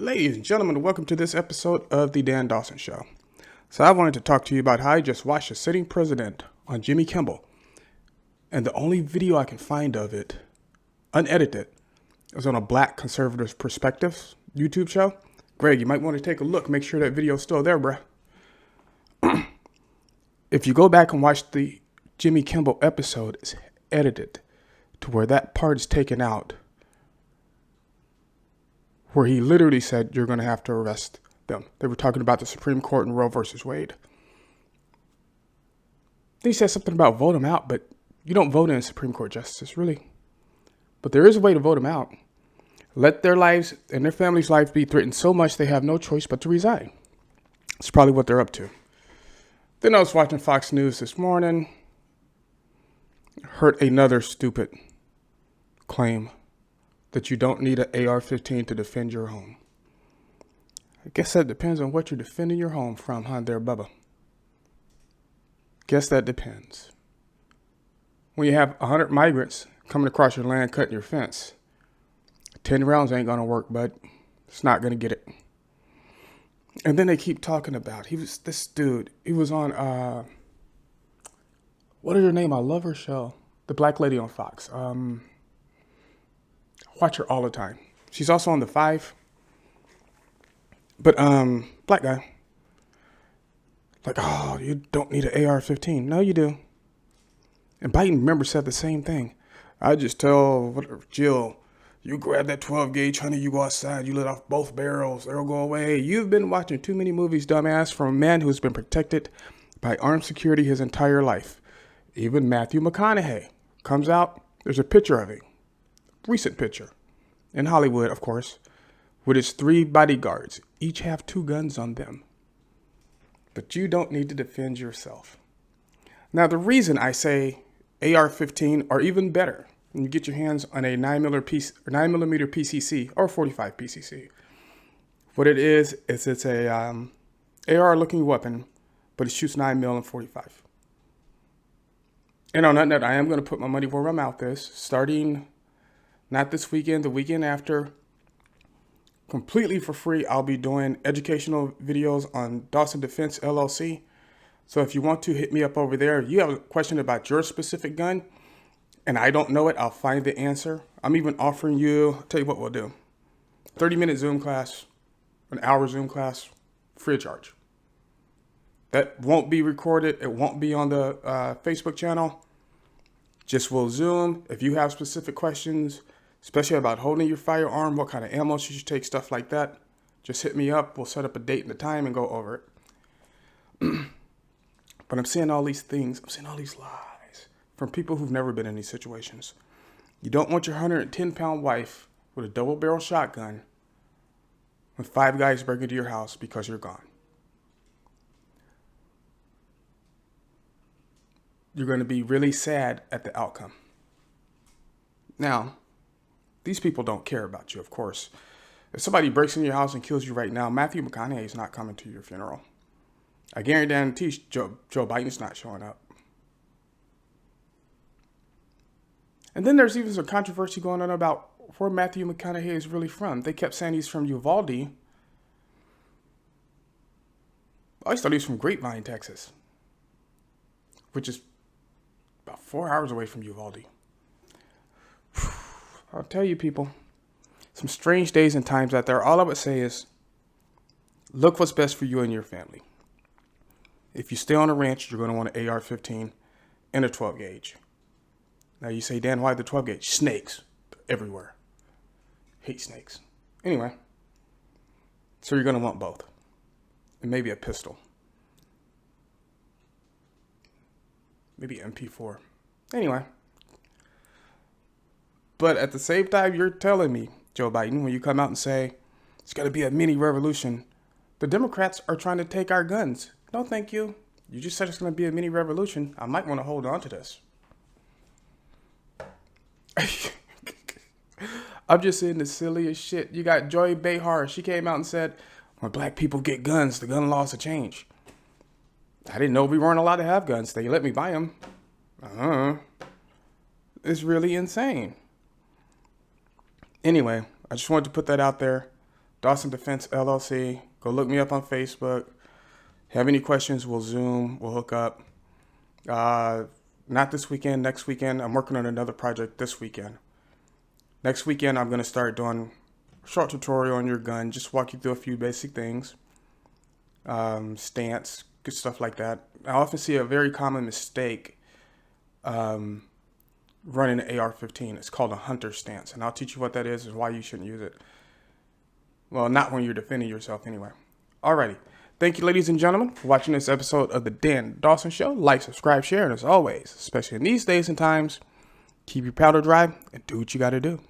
Ladies and gentlemen, welcome to this episode of The Dan Dawson Show. So I wanted to talk to you about how I just watched a sitting president on Jimmy Kimmel. And the only video I can find of it, unedited, was on a Black Conservative Perspectives YouTube show. Greg, you might want to take a look, make sure that video's still there, bruh. If you go back and watch the Jimmy Kimmel episode, it's edited to where that part is taken out, where he literally said, you're going to have to arrest them. They were talking about the Supreme Court and Roe versus Wade. Then he said something about vote them out, but you don't vote in a Supreme Court justice, really. But there is a way to vote them out. Let their lives and their family's life be threatened so much they have no choice but to resign. It's probably what they're up to. Then I was watching Fox News this morning. Heard another stupid claim that you don't need an AR-15 to defend your home. I guess that depends on what you're defending your home from, huh, there, Bubba? Guess that depends. When you have 100 migrants coming across your land, cutting your fence, 10 rounds ain't gonna work, bud. It's not gonna get it. And then they keep talking about, he was on, what is her name? I love her show. The black lady on Fox. Watch her all the time. She's also on The Five. But, black guy. Like, oh, you don't need an AR-15. No, you do. And Biden, remember, said the same thing. I just tell Jill, you grab that 12 gauge, honey, you go outside, you let off both barrels, they'll go away. You've been watching too many movies, dumbass, from a man who's been protected by armed security his entire life. Even Matthew McConaughey comes out, there's a picture of him, recent picture, in Hollywood, of course, with his 3 bodyguards. Each have 2 guns on them. But you don't need to defend yourself. Now, the reason I say AR-15 are even better when you get your hands on a 9mm PCC or 45 PCC. What it is it's a AR-looking weapon, but it shoots 9mm and 45. And on that note, I am going to put my money where my mouth is, starting not this weekend, the weekend after. Completely for free, I'll be doing educational videos on Dawson Defense LLC. So if you want to, hit me up over there. If you have a question about your specific gun and I don't know it, I'll find the answer. I'm even offering you, I'll tell you what we'll do. 30-minute Zoom class, an hour Zoom class, free of charge. That won't be recorded. It won't be on the Facebook channel. Just will Zoom. If you have specific questions, especially about holding your firearm, what kind of ammo you should take, stuff like that, just hit me up. We'll set up a date and a time and go over it. But I'm seeing all these things. I'm seeing all these lies from people who've never been in these situations. You don't want your 110-pound wife with a double-barrel shotgun when 5 guys break into your house because you're gone. You're going to be really sad at the outcome. Now, these people don't care about you, of course. If somebody breaks into your house and kills you right now, Matthew McConaughey is not coming to your funeral. I guarantee Joe Biden's not showing up. And then there's even some controversy going on about where Matthew McConaughey is really from. They kept saying he's from Uvalde. I always thought he was from Grapevine, Texas, which is about 4 hours away from Uvalde. I'll tell you, people, some strange days and times out there. All I would say is, look what's best for you and your family. If you stay on a ranch, you're going to want an AR-15 and a 12 gauge. Now you say, Dan, why the 12 gauge? Snakes. They're everywhere. Hate snakes. Anyway, so you're going to want both. And maybe a pistol. Maybe MP4. Anyway. But at the same time, you're telling me, Joe Biden, when you come out and say, it's going to be a mini revolution, the Democrats are trying to take our guns. No, thank you. You just said it's going to be a mini revolution. I might want to hold on to this. I'm just saying the silliest shit. You got Joy Behar. She came out and said, when black people get guns, the gun laws will change. I didn't know we weren't allowed to have guns. They let me buy them. It's really insane. Anyway, I just wanted to put that out there. Dawson Defense LLC. Go look me up on Facebook. Have any questions, we'll Zoom, we'll hook up. Not this weekend, next weekend. I'm working on another project this weekend. Next weekend, I'm going to start doing a short tutorial on your gun, just walk you through a few basic things. Stance, good stuff like that. I often see a very common mistake running an AR-15. It's called a hunter stance, and I'll teach you what that is and why you shouldn't use it. Well, not when you're defending yourself anyway. Alrighty. Thank you, ladies and gentlemen, for watching this episode of the Dan Dawson Show. Like, subscribe, share, and as always, especially in these days and times, keep your powder dry and do what you got to do.